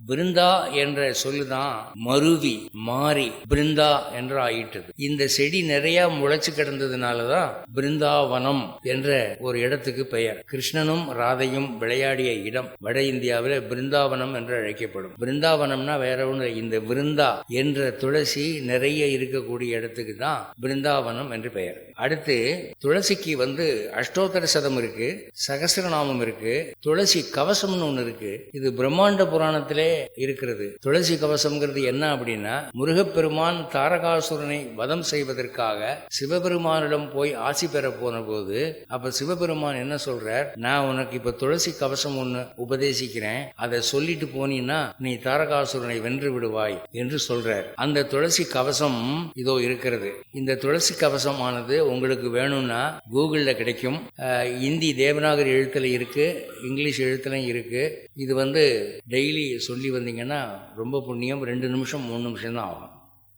பிருந்தா என்ற சொல்லுதான் மருவி மாறி பிருந்தா என்று ஆயிட்டது. இந்த செடி நிறைய முளைச்சு கிடந்ததுனாலதான் பிருந்தாவனம் என்ற ஒரு இடத்துக்கு பெயர். கிருஷ்ணனும் ராதையும் விளையாடிய இடம் வட இந்தியாவில் பிருந்தாவனம் என்று அழைக்கப்படும். பிருந்தாவனம்னா வேற ஒன்று, இந்த விருந்தா என்ற துளசி நிறைய இருக்கக்கூடிய இடத்துக்கு தான் பிருந்தாவனம் என்று பெயர். அடுத்து துளசிக்கு அஷ்டோத்தர சதம் இருக்கு, சகஸ்ரநாமம் இருக்கு, துளசி கவசம்னு ஒண்ணு இருக்கு. இது பிரம்மாண்ட புராணத்திலே இருக்கிறது. துளசி கவசம்ங்கிறது என்ன அப்படின்னா, முருகப்பெருமான் தாரகாசுரனை வதம் செய்வதற்காக சிவபெருமானிடம் போய் ஆசி பெற போன போது, அப்ப சிவபெருமான் என்ன சொல்றார், நான் உனக்கு இப்ப துளசி கவசம் ஒண்ணு உபதேசிக்கிறேன், அதை சொல்லிட்டு போனீன்னா நீ தாரகாசுரனை வென்று விடுவாய் என்று சொல்றார். அந்த துளசி கவசம் இதோ இருக்கிறது. இந்த துளசி கவசம் ஆனது உங்களுக்கு வேணும்னா கூகுள்ல கிடைக்கும். இந்தி தேவநாகரி எழுத்துல இருக்கு, இங்கிலீஷ் எழுத்துலையும் இருக்கு. இது டெய்லி சொல்லி வந்தீங்கன்னா ரொம்ப புண்ணியம். 2 நிமிஷம் 3 நிமிஷம் தான் ஆகும்.